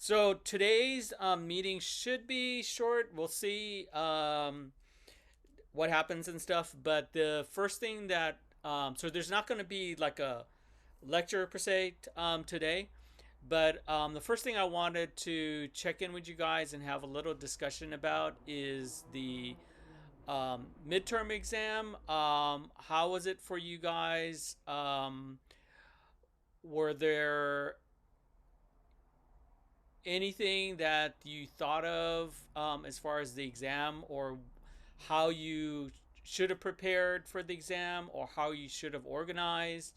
So today's meeting should be short. We'll see what happens and stuff. But the first thing that so there's not going to be like a lecture per se today. But the first thing I wanted to check in with you guys and have a little discussion about is the midterm exam. How was it for you guys? Were there anything that you thought of as far as the exam, or how you should have prepared for the exam, or how you should have organized?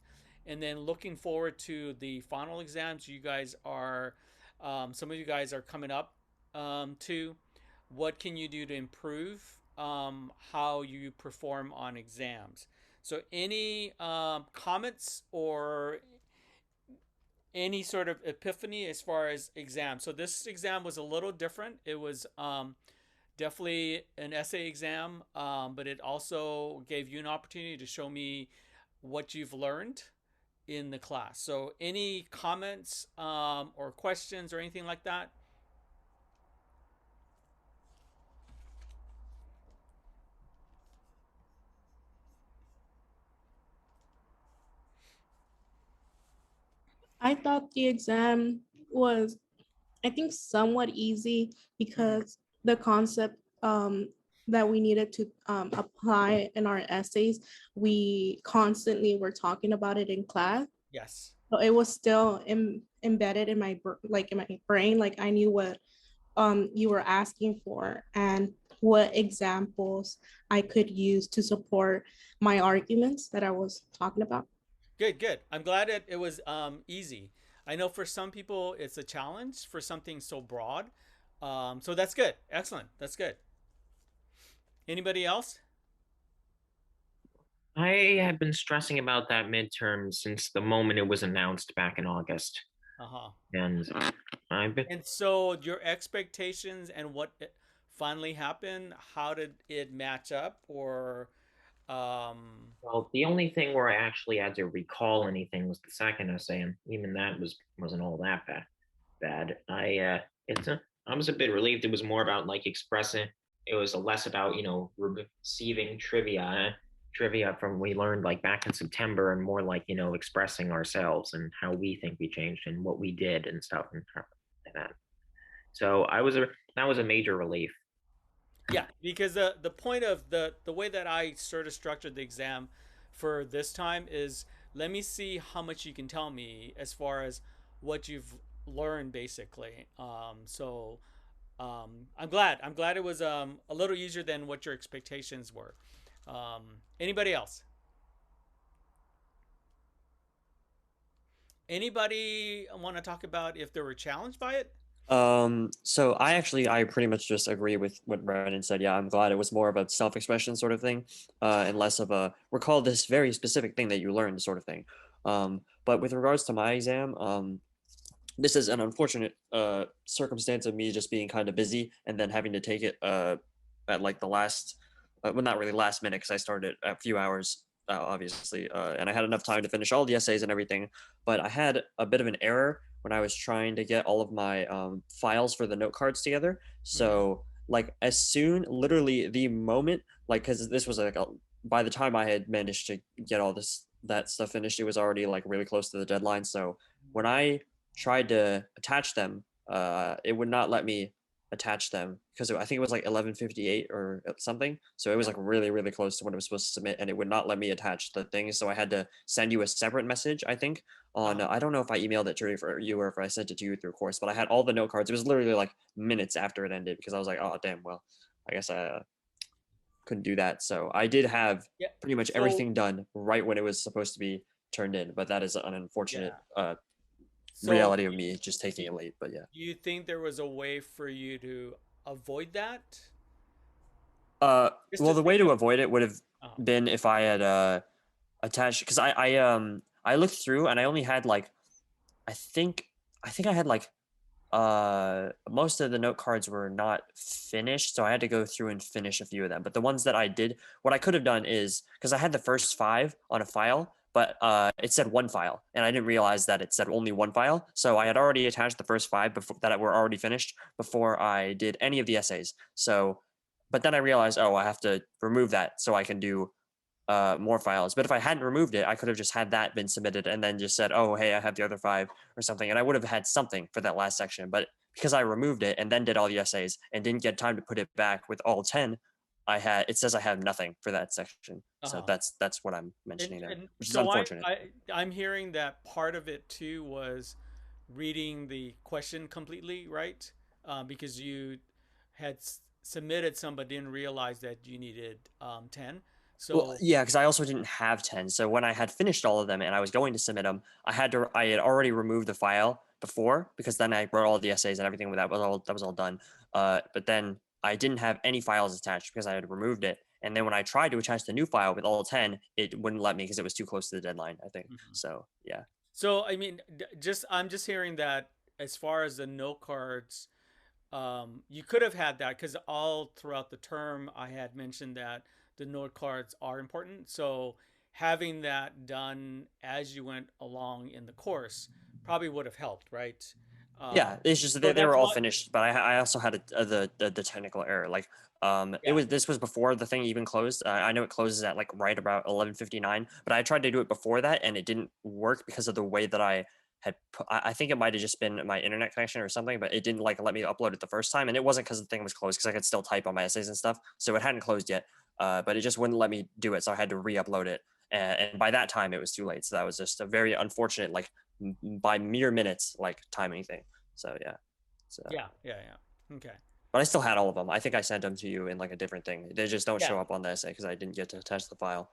And then looking forward to the final exams, you guys are, some of you guys are coming up to. What can you do to improve how you perform on exams? So, any comments or any sort of epiphany as far as exams? So this exam was a little different. It was definitely an essay exam, but it also gave you an opportunity to show me what you've learned in the class. So any comments or questions or anything like that? I thought the exam was, I think, somewhat easy Mm-hmm. because the concept that we needed to apply in our essays, we constantly were talking about it in class. Yes. So it was still embedded in my like in my brain. Like I knew what you were asking for and what examples I could use to support my arguments that I was talking about. Good, good. I'm glad it was easy. I know for some people it's a challenge for something so broad. So that's good. Excellent. That's good. Anybody else? I have been stressing about that midterm since the moment it was announced back in August. Uh-huh. And I've been, And so your expectations and what finally happened, how did it match up? Or well, the only thing where I actually had to recall anything was the second essay, and even that wasn't all that bad. I was a bit relieved. It was more about like expressing. It was less about receiving trivia from we learned like back in September, and more like expressing ourselves and how we think we changed and what we did and stuff like that. So that was a major relief. yeah, because the point of the way that I sort of structured the exam for this time is, let me see how much you can tell me as far as what you've learned basically. I'm glad it was a little easier than what your expectations were. Anybody else? Anybody want to talk about if they were challenged by it? So I pretty much just agree with what Brandon said. Yeah, I'm glad it was more of a self-expression sort of thing, and less of a recall this very specific thing that you learned sort of thing. But with regards to my exam, this is an unfortunate circumstance of me just being kind of busy and then having to take it at like the last, well, not really last minute because I started a few hours obviously, and I had enough time to finish all the essays and everything. But I had a bit of an error when I was trying to get all of my files for the note cards together. Mm-hmm. So like as soon, literally the moment, like because this was like by the time I had managed to get all this that stuff finished, it was already like really close to the deadline. So when I tried to attach them, it would not let me attach them because I think it was like 11:58 or something. So it was Yeah. like really, really close to when it was supposed to submit, and it would not let me attach the things. So I had to send you a separate message, I think, on Uh-huh. I don't know if I emailed it to you or if I sent it to you through course, but I had all the note cards. It was literally like minutes after it ended because I was like, oh damn, well, I guess I couldn't do that. So I did have Yeah. pretty much So everything done right when it was supposed to be turned in, but that is an unfortunate yeah. So reality of me just taking it late. But yeah. do you think there was a way for you to avoid that? Just Well, to the way think to of. avoid it would have Oh. been if I had attached because I looked through and I only had like I think I think I had like most of the note cards were not finished, so I had to go through and finish a few of them. But the ones that I did, what I could have done is because I had the first five on a file, but it said one file, and I didn't realize that it said only one file. So I had already attached the first five before that were already finished before I did any of the essays. So, but then I realized, oh, I have to remove that so I can do more files. But if I hadn't removed it, I could have just had that been submitted and then just said, oh, hey, I have the other five or something. And I would have had something for that last section. But because I removed it and then did all the essays and didn't get time to put it back with all 10, it says I have nothing for that section. So Uh-huh. that's what I'm And, mentioning there, and which is so unfortunate. I'm hearing that part of it too was reading the question completely, right? Because you had submitted some but didn't realize that you needed 10. Well, So, yeah, because I also didn't have 10. So when I had finished all of them and I was going to submit them, I had already removed the file before because then I wrote all the essays and everything that was all done. But then I didn't have any files attached because I had removed it. And then when I tried to attach the new file with all 10, it wouldn't let me because it was too close to the deadline, I think. mhm. So yeah. So I mean, just I'm just hearing that as far as the note cards, you could have had that because all throughout the term I had mentioned that the note cards are important. So having that done as you went along in the course probably would have helped, right? Yeah, it's just So they were that's all why, finished, but I also had the technical error. Like it yeah. was this was before the thing even closed. I know it closes at like right about 11:59, but I tried to do it before that and it didn't work because of the way that I had. I think it might have just been my internet connection or something, but it didn't like let me upload it the first time, and it wasn't because the thing was closed because I could still type on my essays and stuff, so it hadn't closed yet. But it just wouldn't let me do it, so I had to re-upload it, and by that time it was too late. So that was just a very unfortunate like by mere minutes like timing thing. So yeah. So, Yeah, yeah, yeah. Okay. but I still had all of them. I think I sent them to you in like a different thing. They just don't Yeah. show up on the essay because I didn't get to attach the file,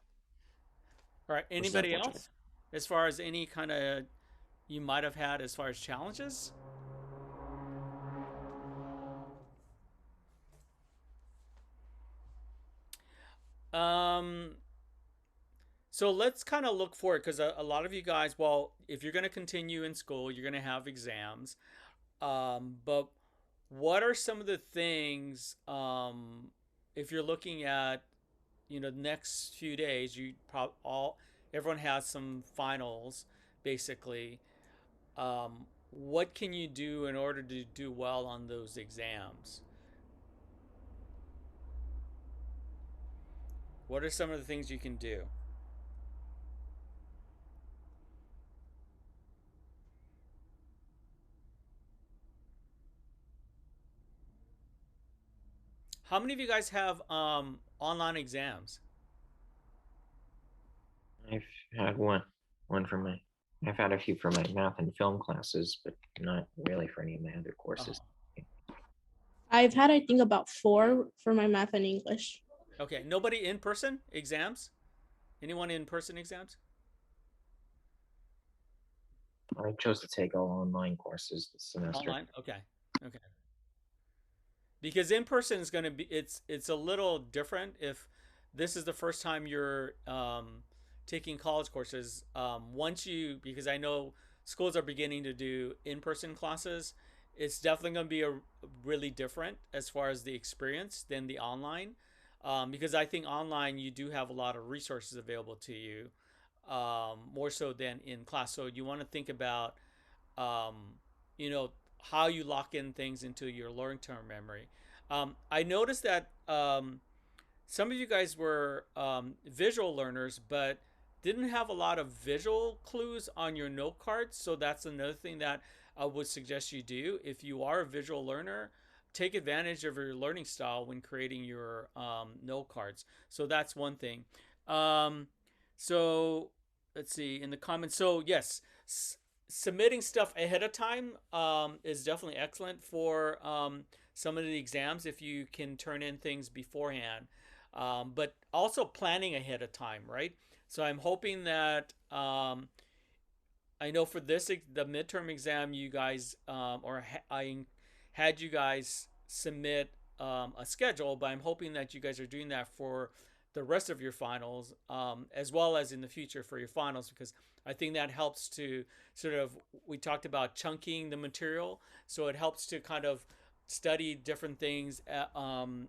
All right. which is Anybody unfortunate. else? As far as any kind of you might have had as far as challenges? Um, so let's kind of look forward because a lot of you guys, well, if you're going to continue in school, you're going to have exams. But what are some of the things, if you're looking at, the next few days, everyone has some finals, basically. What can you do in order to do well on those exams? What are some of the things you can do? How many of you guys have online exams? I've had one for my. I've had a few for my math and film classes, but not really for any of my other courses. Oh, I've had, I think, about four for my math and English. okay. Nobody in person exams? Anyone in person exams? I chose to take all online courses this semester. Online? Okay. Okay. Because in person is going to be it's a little different if this is the first time you're taking college courses. Once you because I know schools are beginning to do in-person classes, it's definitely going to be a really different as far as the experience than the online. Because I think online you do have a lot of resources available to you, more so than in class. So you want to think about um, you know, how you lock in things into your long-term memory. I noticed that some of you guys were visual learners, but didn't have a lot of visual clues on your note cards. So that's another thing that I would suggest you do. If you are a visual learner, take advantage of your learning style when creating your note cards. So that's one thing. Um, so let's see in the comments. So yes, submitting stuff ahead of time is definitely excellent for some of the exams if you can turn in things beforehand. But also planning ahead of time, right? So I'm hoping that I know for the midterm exam, you guys I had you guys submit a schedule, but I'm hoping that you guys are doing that for the rest of your finals, as well as in the future for your finals, because I think that helps to sort of, we talked about chunking the material, so it helps to kind of study different things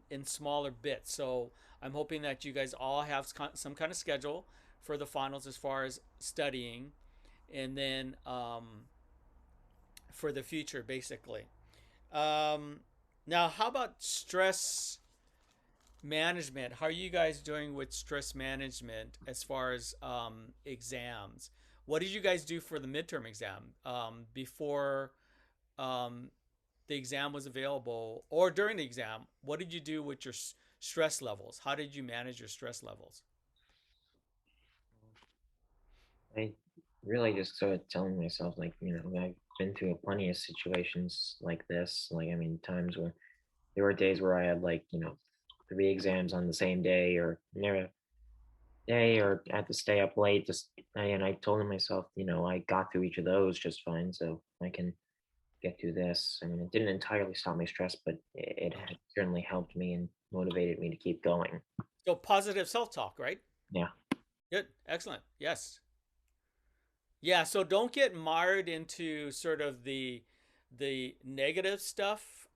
in smaller bits. So I'm hoping that you guys all have some kind of schedule for the finals as far as studying, and then for the future, basically. Um, Now, how about stress management? How are you guys doing with stress management as far as exams? What did you guys do for the midterm exam before um, the exam was available or during the exam? What did you do with your stress levels? How did you manage your stress levels? I really just sort of telling myself, like, I've been through plenty of situations like this. Like, I mean, times where there were days where I had, like, three exams on the same day, or near day, or had to stay up late. And I told myself, I got through each of those just fine, so I can get through this. I mean, it didn't entirely stop my stress, but it had certainly helped me and motivated me to keep going. So positive self-talk, right? Yeah. Good, excellent. Yes. Yeah, so don't get mired into sort of the negative stuff.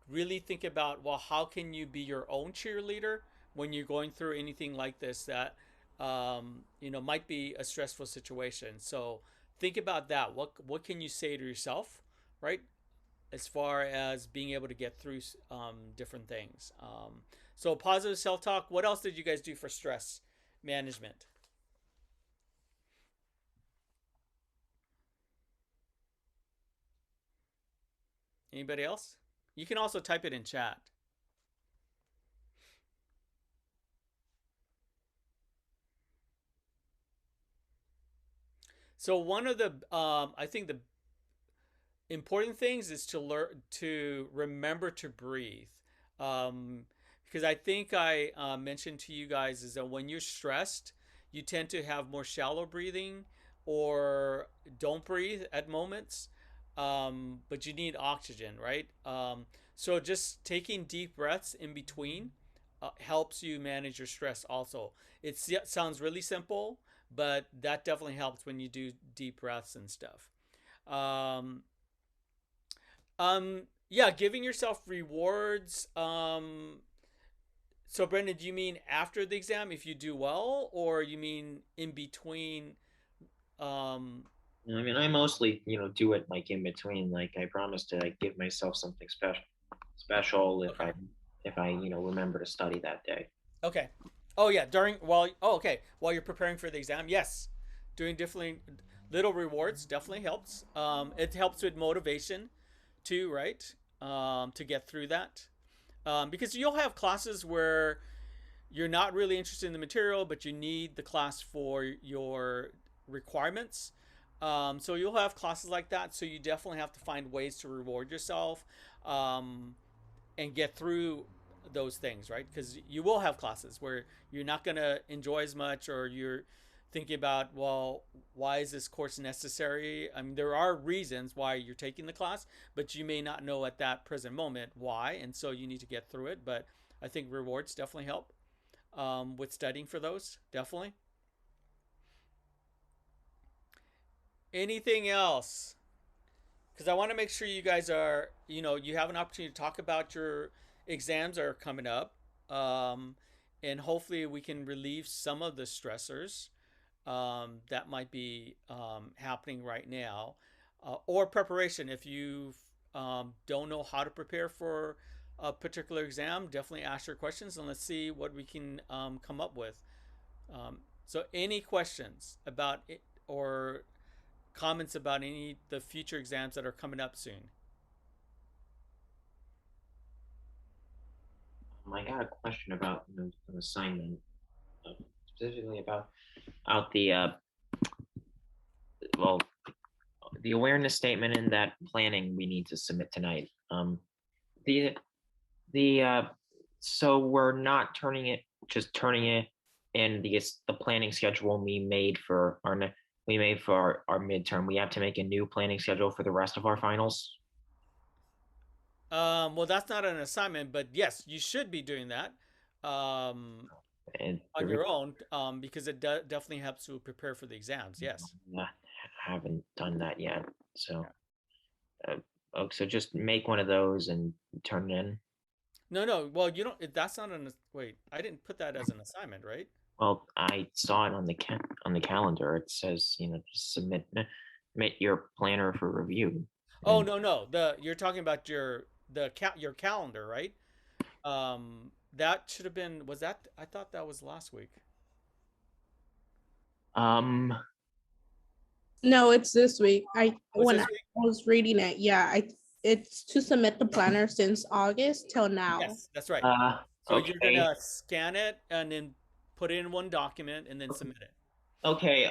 Really think about, well, how can you be your own cheerleader when you're going through anything like this that might be a stressful situation. So think about that. What can you say to yourself, right? As far as being able to get through different things. So positive self-talk. What else did you guys do for stress management? Anybody else? You can also type it in chat. So one of the I think the important things is to learn to remember to breathe. Um, because I think I mentioned to you guys is that when you're stressed, you tend to have more shallow breathing or don't breathe at moments. But you need oxygen, right? So just taking deep breaths in between helps you manage your stress also. It sounds really simple, but that definitely helps when you do deep breaths and stuff. Um, yeah, giving yourself rewards. So Brendan, do you mean after the exam if you do well, or you mean in between? Um, I mean, I mostly, do it like in between. Like, I promise to, like, give myself something special if okay. I remember to study that day. Okay. Oh yeah, during while oh okay while you're preparing for the exam, yes, doing different little rewards definitely helps. It helps with motivation too, right? To get through that, because you'll have classes where you're not really interested in the material, but you need the class for your requirements. So you'll have classes like that. So you definitely have to find ways to reward yourself. And get through those things, right? Because you will have classes where you're not going to enjoy as much, or you're thinking about, well, why is this course necessary? I mean, there are reasons why you're taking the class, but you may not know at that present moment why, and so you need to get through it. But I think rewards definitely help with studying for those, definitely. Anything else? Because I want to make sure you guys are, you have an opportunity to talk about your exams that are coming up. Um, and hopefully we can relieve some of the stressors that might be happening right now. Or preparation. If you don't know how to prepare for a particular exam, definitely ask your questions and let's see what we can come up with. So, any questions about it or comments about any the future exams that are coming up soon? I got a question about an assignment, uh, specifically about the well, the awareness statement and that planning we need to submit tonight. The the So we're not turning it in the planning schedule we made for our midterm. We have to make a new planning schedule for the rest of our finals. Well, that's not an assignment, but yes, you should be doing that um, And on your own because it definitely helps to prepare for the exams. Yes. I haven't done that yet. So, Yeah. uh, so just make one of those and turn it in. No, no. Well, you don't. That's not an. Wait, I didn't put that as an assignment, right? Well, I saw it on the on the calendar. It says, just submit your planner for review. Oh And no, no. The you're talking about your calendar, right? That should have been, was that, I thought that was last week. um, No, it's this week. I Was when I this week? was reading it, yeah, it's to submit the planner since August till now. Yes, that's right. uh, So you're okay, gonna scan it and then put it in one document and then submit it. okay.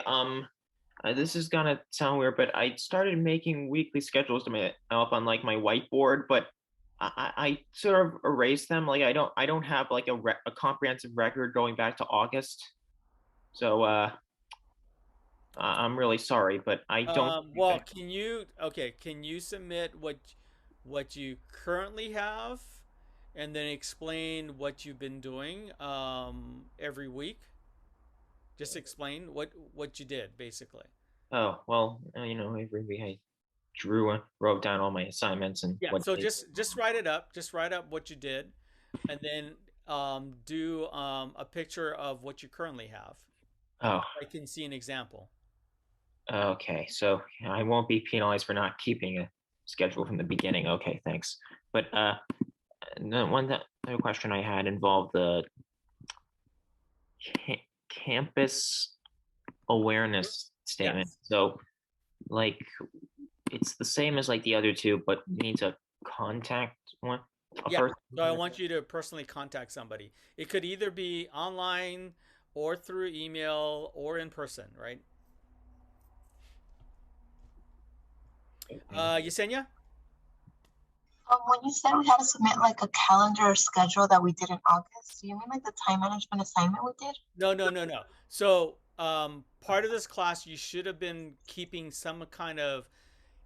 This is gonna sound weird, but I started making weekly schedules to my up on like my whiteboard, but I sort of erased them. Like I don't have like a comprehensive record going back to August. So I'm really sorry, but I don't think Well, can you submit what you currently have and then explain what you've been doing every week? Just explain what you did basically. oh well, every week I wrote down all my assignments and Yeah, what so days. just write it up. Just write up what you did, and then do a picture of what you currently have. Oh, I can see an example. okay. So I won't be penalized for not keeping a schedule from the beginning. Okay, thanks. But the other question I had involved the campus awareness statement. Yes. So, like, it's the same as like the other two, but you need to contact a Yeah. person. So I want you to personally contact somebody. It could either be online or through email or in person, right? Yesenia? When you said we had to submit like a calendar or schedule that we did in August, do you mean like the time management assignment we did? No, no, no, no. So part of this class, you should have been keeping some kind of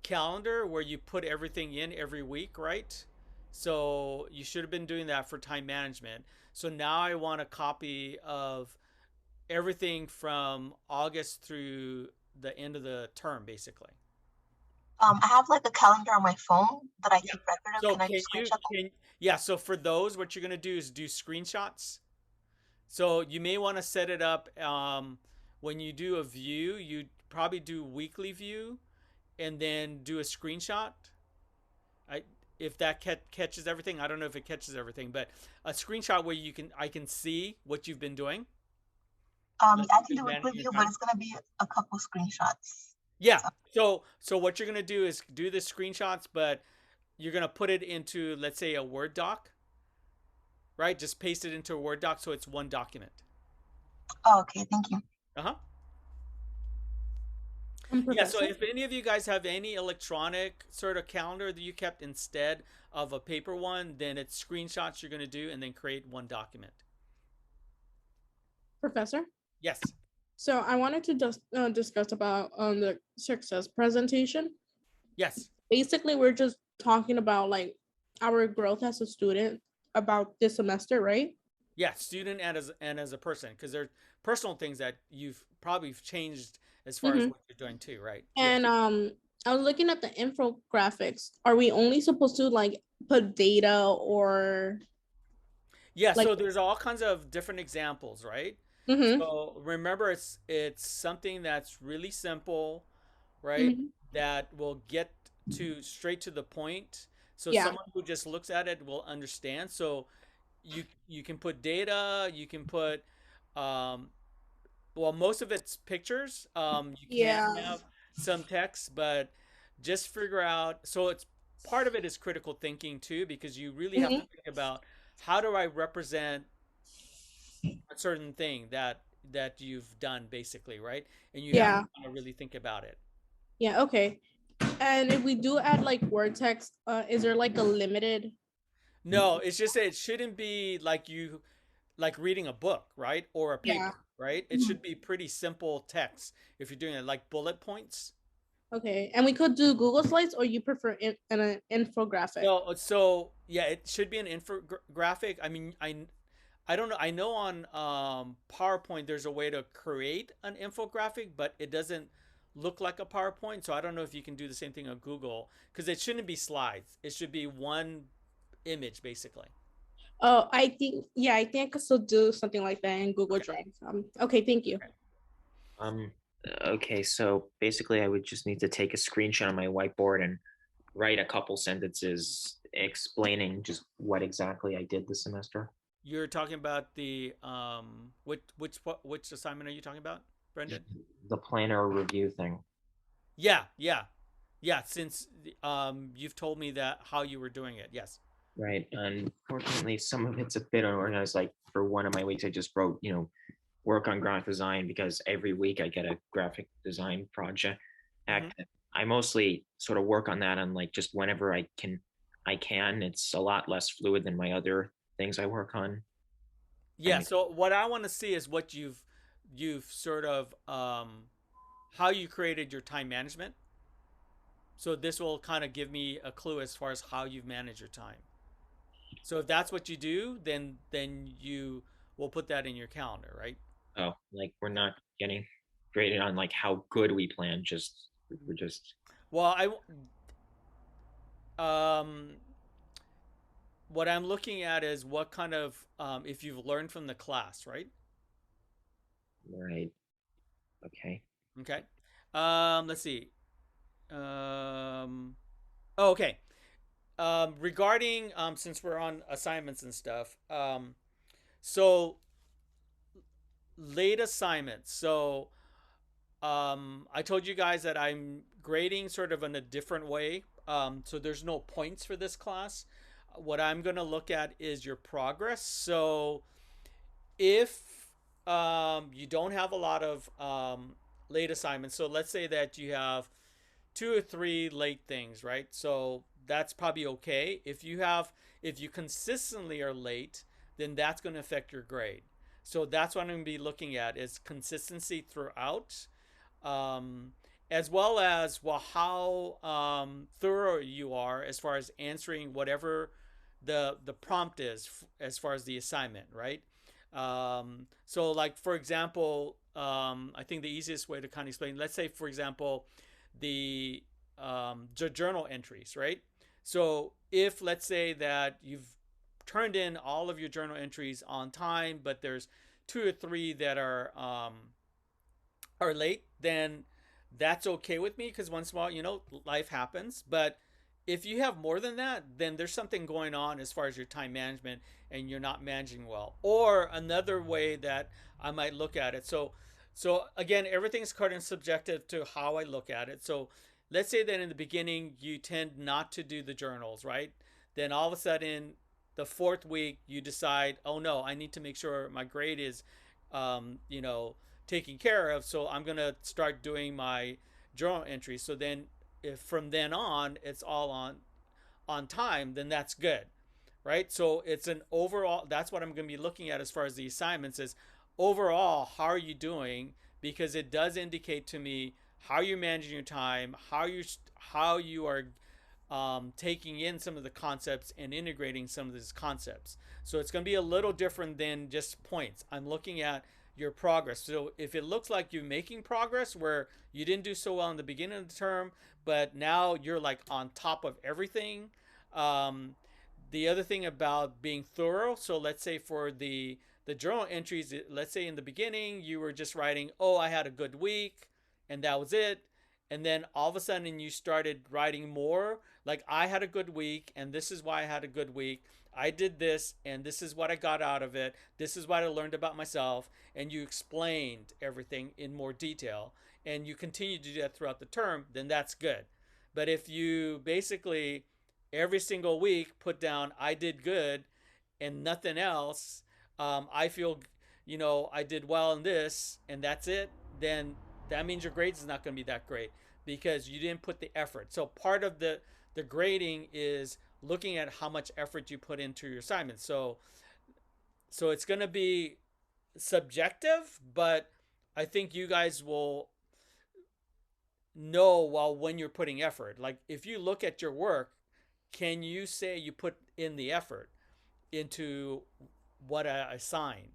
calendar where you put everything in every week, right? So you should have been doing that for time management. So now I want a copy of everything from August through the end of the term, basically. I have like a calendar on my phone that I Yeah. keep record of. So Can I just screenshot that? yeah, so for those, what you're gonna do is do screenshots. So you may want to set it up when you do a view, you probably do weekly view and then do a screenshot. I if that catches everything, I don't know if it catches everything, but a screenshot where I can see what you've been doing. What I you've can been do it managing with your you, but time. it's gonna be a couple screenshots. Yeah. So, So what you're gonna do is do the screenshots, but you're gonna put it into, let's say, a Word doc, right? Just paste it into a Word doc so it's one document. oh, okay, thank you. Uh-huh. Yeah, so Professor. if any of you guys have any electronic sort of calendar that you kept instead of a paper one, then it's screenshots you're gonna do and then create one document. Professor. Yes. So I wanted to just discuss about the success presentation. Yes. Basically, we're just talking about like our growth as a student about this semester, right? Yeah, student and as a person, because there's personal things that you've probably changed as far as Mhm. what you're doing too, right? And I was looking at the infographics. Are we only supposed to like put data or Yeah, like? so there's all kinds of different examples, right? Mm-hmm, So remember, it's something that's really simple, right? mm-hmm. That will get to straight to the point. So Yeah. someone who just looks at it will understand. So you can put data, you can put um, well, most of it's pictures. You can Yeah. have some text, but just figure out. So it's part of it is critical thinking too, because you really have to Mm-hmm. think about how do I represent a certain thing that you've done basically, right? And you have to Yeah. kind of really think about it. Yeah. Okay. And if we do add like word text, is there like a limited? No, it's just that it shouldn't be like you like reading a book, right? Or a Yeah. paper, right? It should be pretty simple text if you're doing it like bullet points. Okay. And we could do Google Slides, or you prefer an infographic? No, so yeah, it should be an infographic. I mean, I don't know. I know on PowerPoint there's a way to create an infographic, but it doesn't look like a PowerPoint. So I don't know if you can do the same thing on Google because it shouldn't be slides. It should be one image basically. Oh, I think, yeah, I think I could still do something like that in Google Okay. Drive. Okay, thank you. Okay. Um, okay, so basically, I would just need to take a screenshot of my whiteboard and write a couple sentences explaining just what exactly I did this semester. You're talking about the which assignment are you talking about, Brendan? The planner review thing, Yeah, yeah, yeah. Since you've told me that how you were doing it. Yes. right? Unfortunately, some of it's a bit unorganized. Like for one of my weeks, I just wrote, work on graphic design because every week I get a graphic design project. Hmm. I mostly sort of work on that on like just whenever I can. I can. It's a lot less fluid than my other things I work on. Yeah. And So what I want to see is what you've sort of how you created your time management. So this will kind of give me a clue as far as how you've managed your time. So if that's what you do, then you will put that in your calendar, right? oh, like we're not getting graded on like how good we plan. Just we're just Well, um what I'm looking at is what kind of if you've learned from the class, right? right. Okay. Okay. Let's see. Um, oh, okay. Regarding since we're on assignments and stuff, so late assignments. So I told you guys that I'm grading sort of in a different way. So there's no points for this class. What I'm going to look at is your progress. So if you don't have a lot of late assignments, so let's say that you have two or three late things, right? So that's probably okay. If you consistently are late, then that's going to affect your grade. So that's what I'm going to be looking at is consistency throughout, um, as well as well how thorough you are as far as answering whatever the prompt is as far as the assignment, right? So like for example, I think the easiest way to kind of explain, let's say for example, the journal entries, right? So if let's say that you've turned in all of your journal entries on time, but there's two or three that are late, then that's okay with me because once in a while, life happens. But if you have more than that, then there's something going on as far as your time management and you're not managing well. Or another way that I might look at it. So again, everything's kind of subjective to how I look at it. So let's say that in the beginning you tend not to do the journals, right? Then all of a sudden, the fourth week you decide, oh no, I need to make sure my grade is, um, you know, taken care of. So I'm gonna start doing my journal entries. So then, if from then on it's all on time, then that's good, right? So it's an overall. That's what I'm gonna be looking at as far as the assignments is overall. How are you doing? Because it does indicate to me how you're managing your time, how you are taking in some of the concepts and integrating some of these concepts. So it's going to be a little different than just points. I'm looking at your progress. So if it looks like you're making progress where you didn't do so well in the beginning of the term, but now you're like on top of everything. Um, the other thing about being thorough. So let's say for the journal entries, let's say in the beginning you were just writing, "Oh, I had a good week," and that was it. And then all of a sudden you started writing more like I had a good week and this is why I had a good week. I did this and this is what I got out of it. This is what I learned about myself. And you explained everything in more detail and you continue to do that throughout the term, then that's good. But if you basically every single week put down I did good and nothing else, I feel, I did well in this and that's it, then that means your grades is not going to be that great because you didn't put the effort. So part of the grading is looking at how much effort you put into your assignments. So it's going to be subjective, but I think you guys will know well when you're putting effort. Like if you look at your work, can you say you put in the effort into what I assign?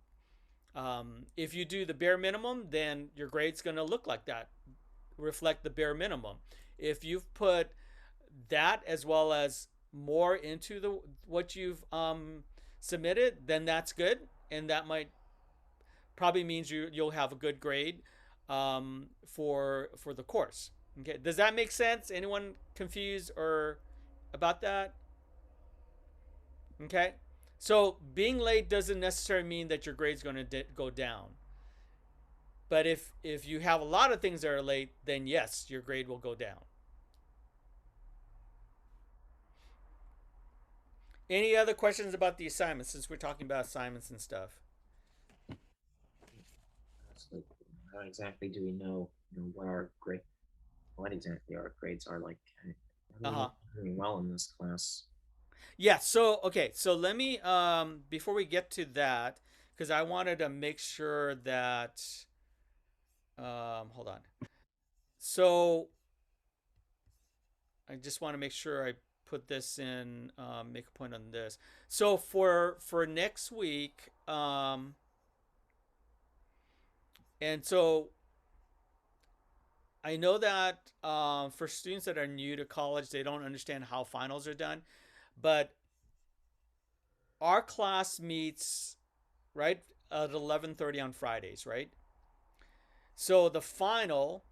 If you do the bare minimum, then your grade's going to look like that, reflect the bare minimum. If you've put that as well as more into the what you've submitted, then that's good, and that might probably means you'll have a good grade for the course. Okay, does that make sense? Anyone confused or about that? Okay, so being late doesn't necessarily mean that your grade's going to go down. But if you have a lot of things that are late, then yes, your grade will go down. Any other questions about the assignments since we're talking about assignments and stuff? So how exactly do we know, what our grade, what exactly our grades are like? Uh huh. Doing well in this class. Yeah. So okay. So let me before we get to that, because I wanted to make sure that hold on. So I just want to make sure I put this in, make a point on this. So for next week, and so I know that for students that are new to college, they don't understand how finals are done, but our class meets right at 11:30 on Fridays, right? So the final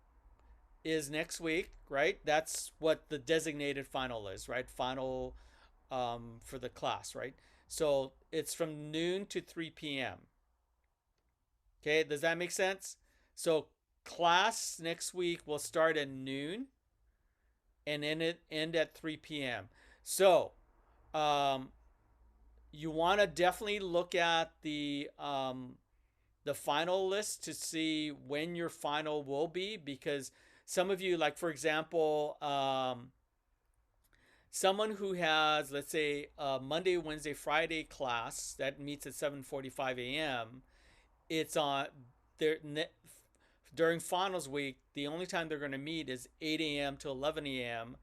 is next week, right? That's what the designated final is, right? Final for the class, right? So it's from noon to 3 p.m. Okay, does that make sense? So class next week will start at noon and end at 3 p.m. So um, you want to definitely look at the final list to see when your final will be, because some of you, like for example, someone who has, let's say, a Monday, Wednesday, Friday class that meets at 7:45 a.m. It's on their during finals week. The only time they're going to meet is 8 a.m. to 11 a.m.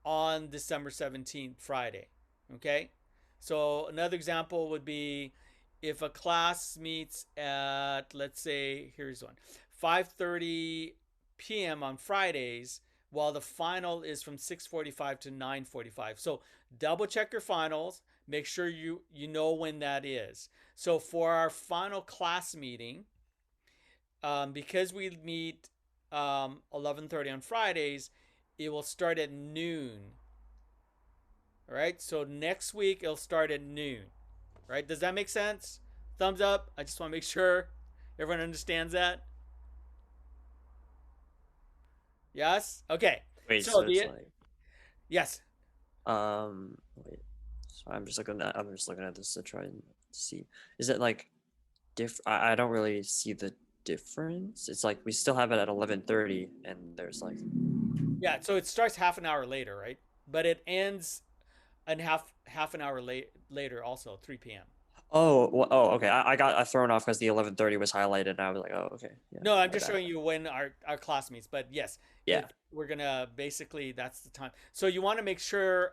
on December 17th, Friday. Okay, so another example would be if a class meets at, let's say, here's one, 5:30 p.m. on Fridays, while the final is from 6:45 to 9:45. So double check your finals, make sure you know when that is. So for our final class meeting, because we meet 11:30 on Fridays, it will start at noon. All right, so next week it'll start at noon. Right? Does that make sense? Thumbs up. I just want to make sure everyone understands that. Yes. Okay. Wait, So so it's the like yes. wait. So I'm just looking at this to try and see. Is it like I don't really see the difference. It's like we still have it at 11:30 and there's like Yeah. So it starts half an hour later, right? But it ends and half an hour later, also 3 p.m. okay. I got thrown off because the 11:30 was highlighted and I was like, oh, okay. Yeah, No, I'm my just bad. showing you when our class meets. But yes, if Yeah. we're gonna basically that's the time. So you want to make sure.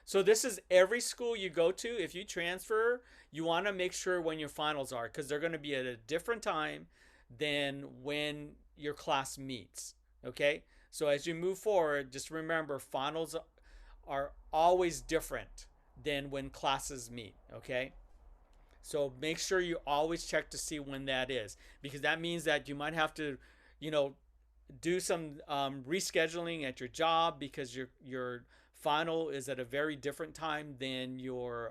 So this is every school you go to. If you transfer, you want to make sure when your finals are, because they're going to be at a different time than when your class meets. Okay. So as you move forward, just remember finals are always different than when classes meet. Okay. So make sure you always check to see when that is, because that means that you might have to, you know, do some rescheduling at your job because your final is at a very different time than your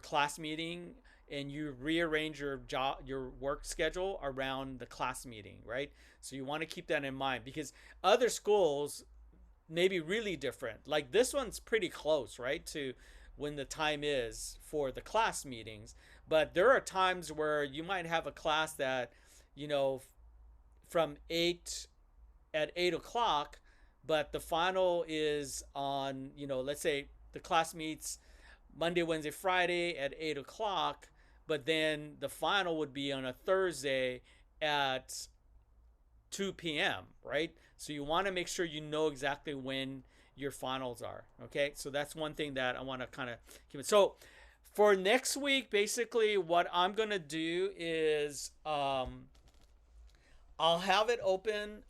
class meeting, and you rearrange your work schedule around the class meeting, right? So you want to keep that in mind, because other schools may be really different. Like this one's pretty close, right, to when the time is for the class meetings. But there are times where you might have a class that, you know, from 8 o'clock, but the final is on, let's say the class meets Monday, Wednesday, Friday at 8 o'clock, but then the final would be on a Thursday at 2 p.m., right? So you want to make sure you know exactly when your finals are. Okay, so that's one thing that I want to kind of keep it. So for next week, basically, what I'm gonna do is I'll have it open.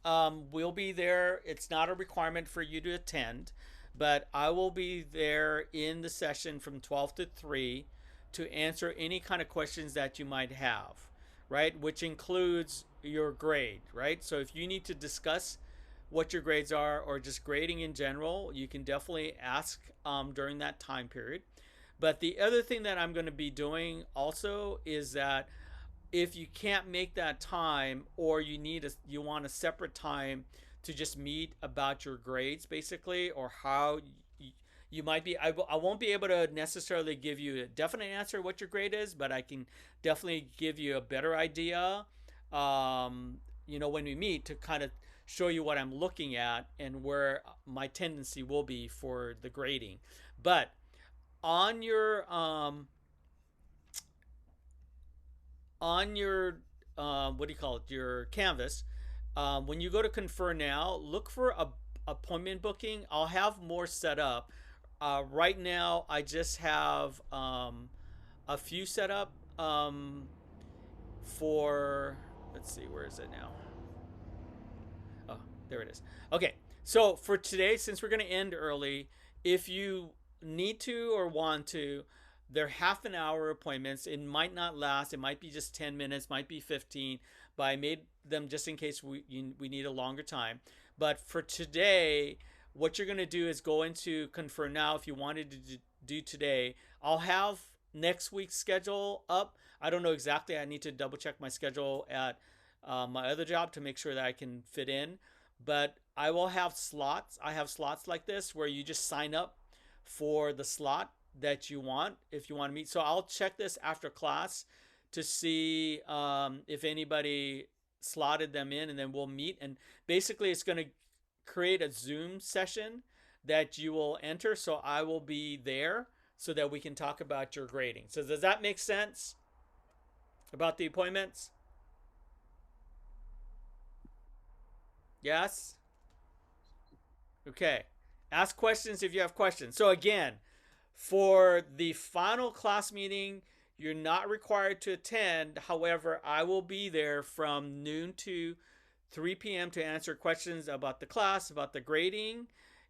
We'll be there. It's not a requirement for you to attend, but I will be there in the session from 12 to 3 to answer any kind of questions that you might have, right? Which includes your grade, right? So if you need to discuss what your grades are or just grading in general, you can definitely ask during that time period. But the other thing that I'm going to be doing also is that if you can't make that time, or you want a separate time to just meet about your grades basically, or how you might be, I won't be able to necessarily give you a definite answer what your grade is, but I can definitely give you a better idea, when we meet, to kind of show you what I'm looking at and where my tendency will be for the grading. But on your what do you call it, your Canvas, when you go to confer now, look for a appointment booking. I'll have more set up. Right now I just have a few set up for, let's see, where is it now? Oh, there it is. Okay, so for today, since we're going to end early, if you need to or want to, they're half an hour appointments. It might not last. It might be just 10 minutes, might be 15, but I made them just in case we need a longer time. But for today, what you're going to do is go into Confer Now if you wanted to do today. I'll have next week's schedule up. I don't know exactly. I need to double check my schedule at my other job to make sure that I can fit in. But I will have slots. I have slots like this where you just sign up for the slot that you want if you want to meet. So I'll check this after class to see if anybody slotted them in, and then we'll meet. And basically, it's going to create a Zoom session that you will enter. So I will be there so that we can talk about your grading. So does that make sense about the appointments? Yes? Okay. Ask questions if you have questions. So again, for the final class meeting, you're not required to attend. However, I will be there from noon to 3 p.m. to answer questions about the class, about the grading.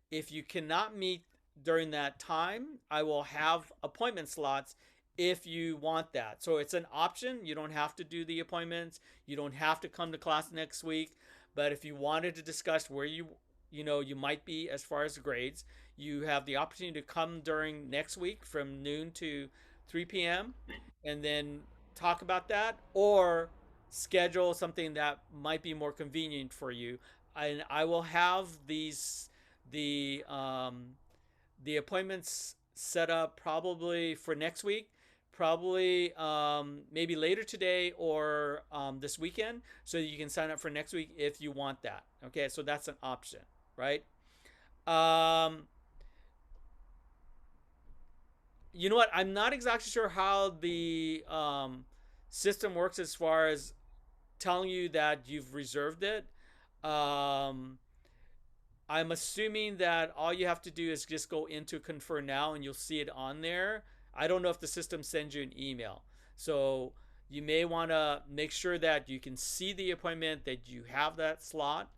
If you cannot meet during that time, I will have appointment slots if you want that. So it's an option. You don't have to do the appointments. You don't have to come to class next week. But if you wanted to discuss where you might be as far as grades, you have the opportunity to come during next week from noon to 3 p.m. and then talk about that, or schedule something that might be more convenient for you. And I will have the appointments set up probably for next week, probably maybe later today or this weekend, so you can sign up for next week if you want that. Okay, so that's an option, right? You know what? I'm not exactly sure how the system works as far as telling you that you've reserved it. Um, I'm assuming that all you have to do is just go into Confer Now and you'll see it on there. I don't know if the system sends you an email. So you may want to make sure that you can see the appointment, that you have that slot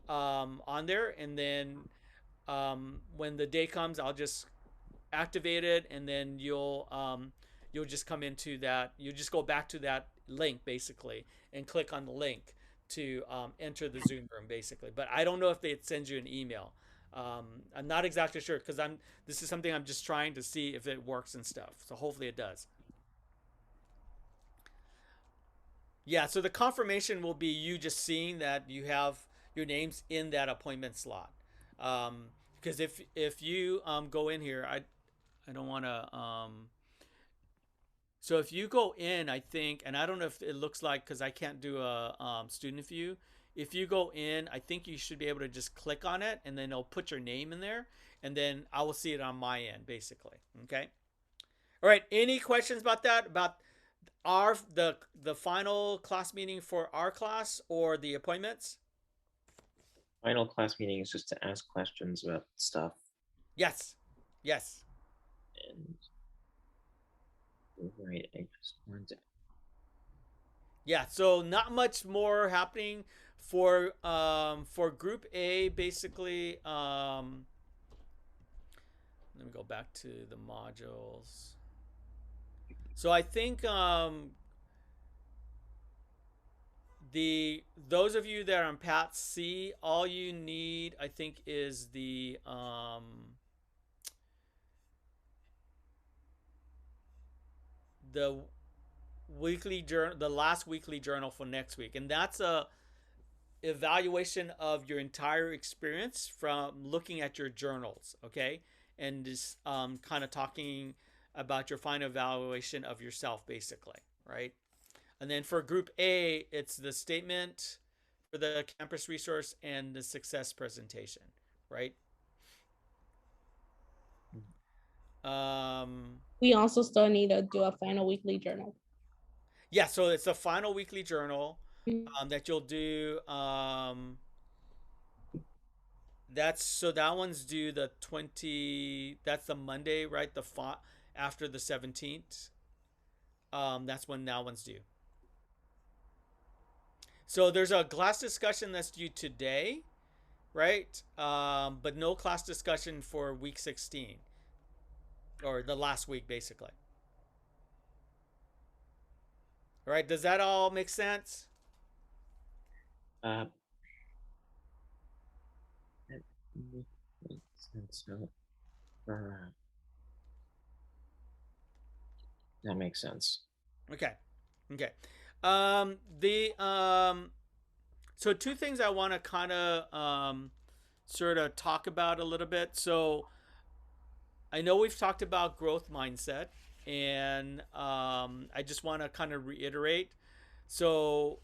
on there. And then when the day comes, I'll just activate it, and then you'll just come into that. You just go back to that link basically and click on the link to enter the Zoom room basically. But I don't know if they send you an email. I'm not exactly sure because this is something I'm just trying to see if it works and stuff. So hopefully it does. Yeah, so the confirmation will be you just seeing that you have your names in that appointment slot. Because if you go in here, I don't want to. So if you go in, I think, and I don't know if it looks like, because I can't do a student view. If you go in, I think you should be able to just click on it, and then it'll put your name in there, and then I will see it on my end, basically. Okay. All right. Any questions about that? About the final class meeting for our class or the appointments? Final class meeting is just to ask questions about stuff. Yes. Yes. And right, I just wanted to. Yeah, so not much more happening for Group A. Basically, let me go back to the modules. So I think the those of you that are on Pat C, all you need, I think, is the weekly journal, the last weekly journal for next week, and that's a evaluation of your entire experience from looking at your journals, okay, and just kind of talking about your final evaluation of yourself, basically, right? And then for group A, it's the statement for the campus resource and the success presentation, right? We also still need to do a final weekly journal. Yeah, so it's a final weekly journal that you'll do. That one's due the 20. That's the Monday, right? After the 17th. That's when that one's due. So there's a class discussion that's due today, right? But no class discussion for week 16 or the last week, basically. All right, does that all make sense? That makes sense. No. That makes sense. Okay. Okay. The so two things I want to kind of sort of talk about a little bit. So I know we've talked about growth mindset, and I just want to kind of reiterate. So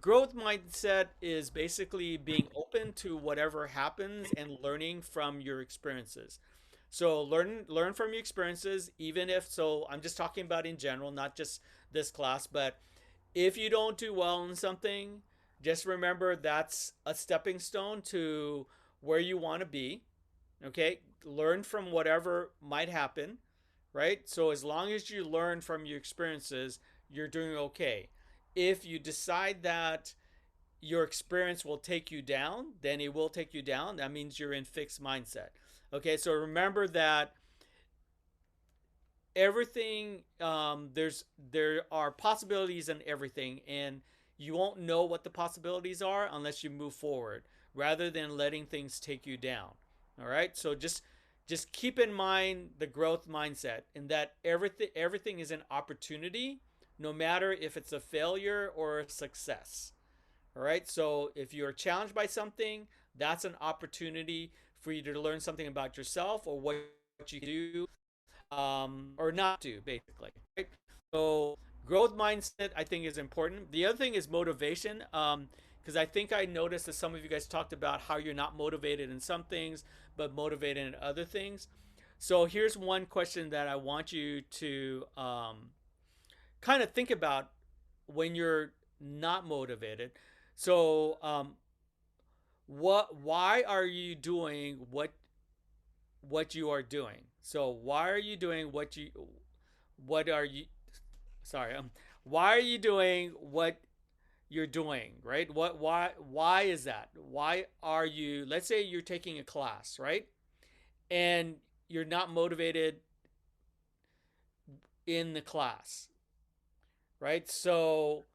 growth mindset is basically being open to whatever happens and learning from your experiences. So learn from your experiences, even if, so I'm just talking about in general, not just this class, but if you don't do well in something, just remember that's a stepping stone to where you want to be. Okay? Learn from whatever might happen, right? So as long as you learn from your experiences, you're doing okay. If you decide that your experience will take you down, then it will take you down. That means you're in fixed mindset. Okay, so remember that everything there are possibilities in everything, and you won't know what the possibilities are unless you move forward, rather than letting things take you down. All right, so just keep in mind the growth mindset, and that everything is an opportunity, no matter if it's a failure or a success. All right, so if you're challenged by something, that's an opportunity for you to learn something about yourself or what you do, or not do, basically. Right? So growth mindset, I think, is important. The other thing is motivation, because I think I noticed that some of you guys talked about how you're not motivated in some things, but motivated in other things. So here's one question that I want you to kind of think about when you're not motivated. So, why are you doing what you are doing? So, why are you doing what are you, sorry, why are you doing what you're doing, right? Why is that? Why are you, let's say you're taking a class, right? And you're not motivated in the class, right? So,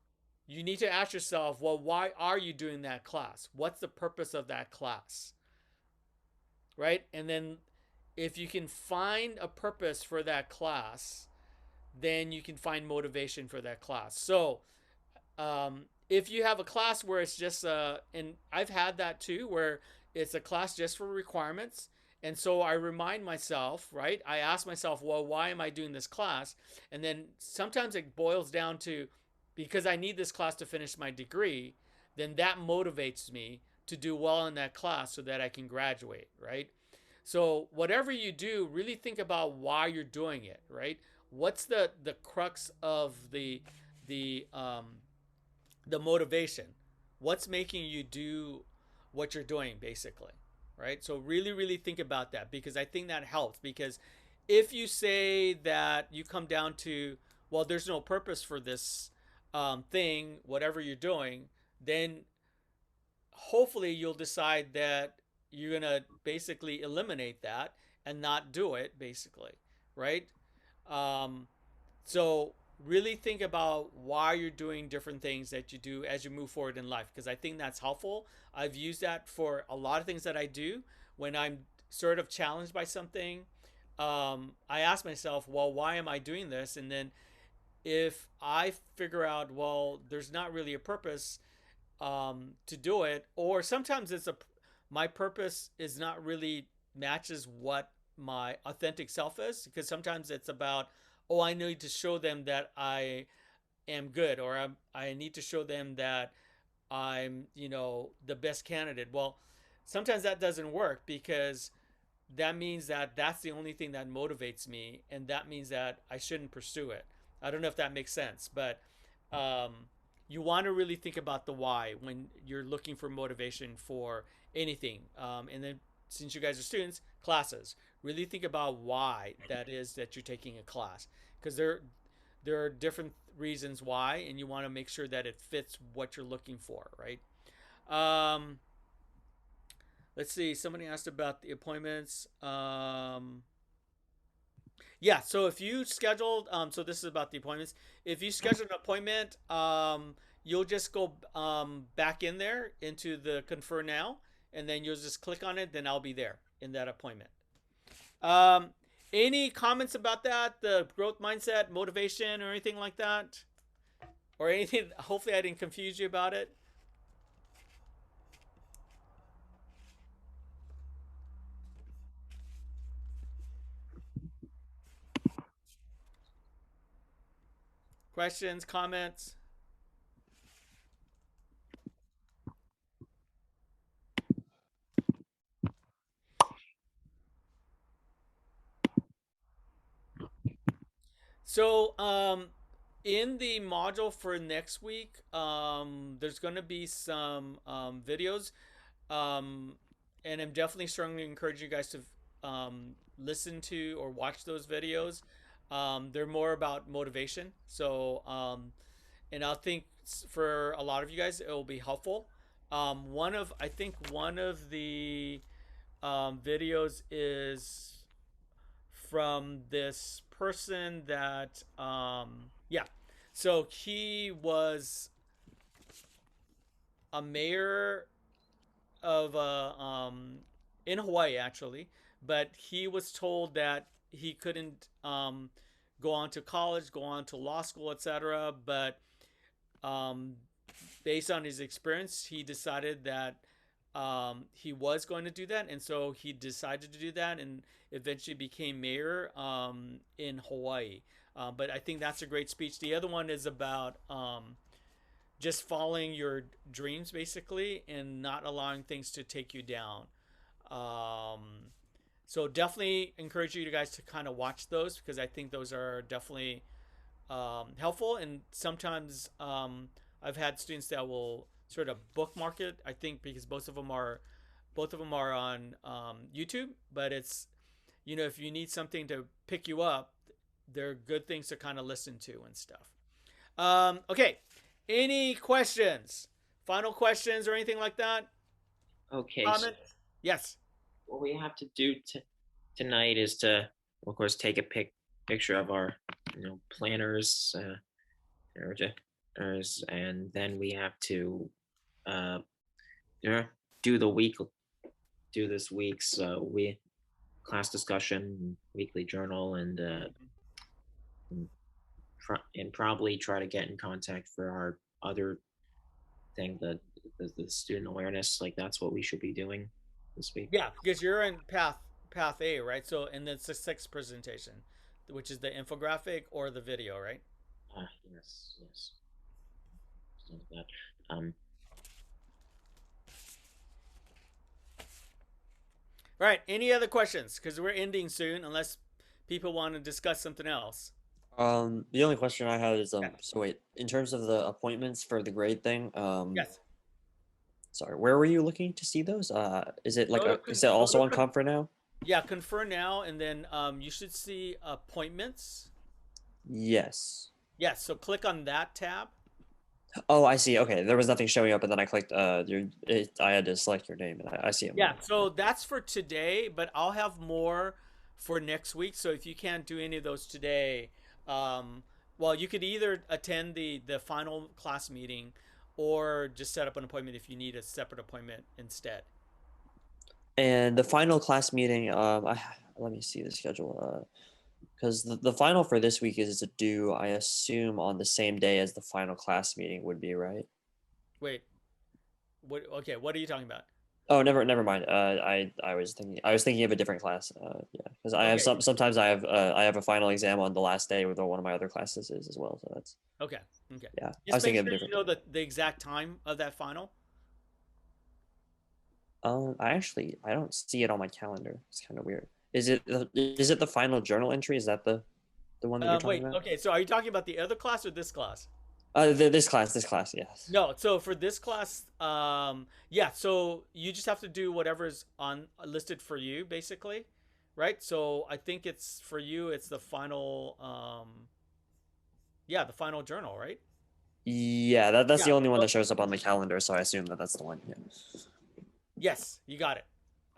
you need to ask yourself, well, why are you doing that class? What's the purpose of that class? Right? And then if you can find a purpose for that class, then you can find motivation for that class. So, if you have a class where it's just and I've had that too, where it's a class just for requirements, and so I remind myself, right? I ask myself, well, why am I doing this class? And then sometimes it boils down to, because I need this class to finish my degree, then that motivates me to do well in that class so that I can graduate, right? So whatever you do, really think about why you're doing it, right? What's the crux of the the motivation? What's making you do what you're doing, basically, right? So really think about that, because I think that helps. Because if you say that you come down to, well, there's no purpose for this whatever you're doing, then hopefully you'll decide that you're gonna basically eliminate that and not do it, basically, right? Um, so really think about why you're doing different things that you do as you move forward in life, because I think that's helpful. I've used that for a lot of things that I do when I'm sort of challenged by something. I ask myself, well, why am I doing this? And then if I figure out, well, there's not really a purpose to do it, or sometimes my purpose is not really matches what my authentic self is, because sometimes it's about, oh, I need to show them that I am good, or I need to show them that I'm, the best candidate. Well, sometimes that doesn't work, because that means that that's the only thing that motivates me, and that means that I shouldn't pursue it. I don't know if that makes sense, but um, you want to really think about the why when you're looking for motivation for anything. And then, since you guys are students, classes, really think about why that is that you're taking a class, because there are different reasons why, and you want to make sure that it fits what you're looking for, right? Um, let's see. Somebody asked about the appointments. Yeah, so if you scheduled, so this is about the appointments. If you schedule an appointment, you'll just go back in there into the confer now, and then you'll just click on it. Then I'll be there in that appointment. Um, any comments about that? The growth mindset, motivation, or anything like that, or anything? Hopefully, I didn't confuse you about it. Questions, comments? So, in the module for next week, there's going to be some videos, um, and I'm definitely strongly encouraging you guys to listen to or watch those videos. They're more about motivation, so and I think for a lot of you guys, it will be helpful. I think one of the videos is from this person that yeah, so he was a mayor of in Hawaii, actually, but he was told that he couldn't go on to college, go on to law school, etc. But um, based on his experience, he decided that he was going to do that, and so he decided to do that, and eventually became mayor in Hawaii. But I think that's a great speech. The other one is about just following your dreams, basically, and not allowing things to take you down. Um, so definitely encourage you guys to kind of watch those, because I think those are definitely helpful. And sometimes I've had students that will sort of bookmark it. I think because both of them are on YouTube, but it's, if you need something to pick you up, they're good things to kind of listen to and stuff. Okay, any questions? Final questions or anything like that? Okay, so Comments? Yes. what we have to do tonight is to, of course, take a picture of our, planners, and then we have to, uh, do do this week's class discussion, weekly journal, and probably try to get in contact for our other thing, the student awareness. Like that's what we should be doing this week. Yeah, because you're in path A, right? So, and then it's the sixth presentation, which is the infographic or the video, right? Yes. Something like that. All right. Any other questions? Because we're ending soon, unless people want to discuss something else. The only question I had is Yeah. so wait, in terms of the appointments for the grade thing, Yes. sorry, where were you looking to see those? Is it like is it Go also to on Comfort now? Yeah, confer now, and then you should see appointments. Yes. Yes. So click on that tab. Oh, I see. Okay, there was nothing showing up, and then I clicked. I had to select your name, and I see it Yeah, more. so that's for today, but I'll have more for next week. So if you can't do any of those today, um, well, you could either attend the final class meeting or just set up an appointment if you need a separate appointment instead. And the final class meeting, let me see the schedule. Because the final for this week is due, I assume, on the same day as the final class meeting would be, right? Wait, what? Okay, what are you talking about? Oh, never mind. I was thinking of a different class. Yeah, because I have Okay, sometimes I have a final exam on the last day with one of my other classes is as well. So that's okay, okay. yeah. I Just was make thinking of a sure you different know thing. the exact time of that final. I don't see it on my calendar. It's kind of weird. Is it the final journal entry? Is that the one that you're talking Wait, about? okay, so are you talking about the other class or this class? This class, yes. No, so for this class, yeah, so you just have to do whatever's on listed for you, basically, right? So I think it's for you, it's the final, yeah, the final journal, right? Yeah, that's the Yeah. only one So, that shows up on the calendar, so I assume that that's the one. Yeah. yes, you got it.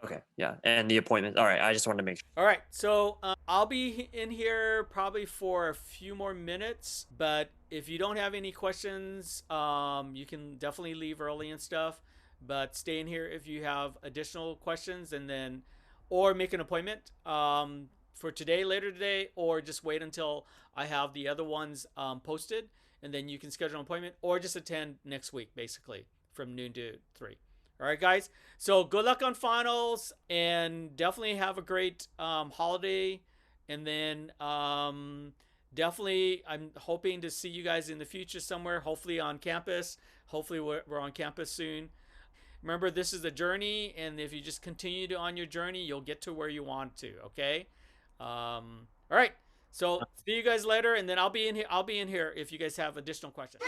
Okay, yeah, and the appointment. All right, I just wanted to make sure. All right, so I'll be in here probably for a few more minutes, but if you don't have any questions, you can definitely leave early and stuff. But stay in here if you have additional questions, and then, or make an appointment for today, later today, or just wait until I have the other ones posted, and then you can schedule an appointment, or just attend next week, basically from noon to 3. All right, guys. So good luck on finals, and definitely have a great holiday. And then definitely, I'm hoping to see you guys in the future somewhere. Hopefully on campus. Hopefully we're on campus soon. Remember, this is a journey, and if you just continue on your journey, you'll get to where you want to. Okay. All right. So see you guys later, and then I'll be in here. I'll be in here if you guys have additional questions.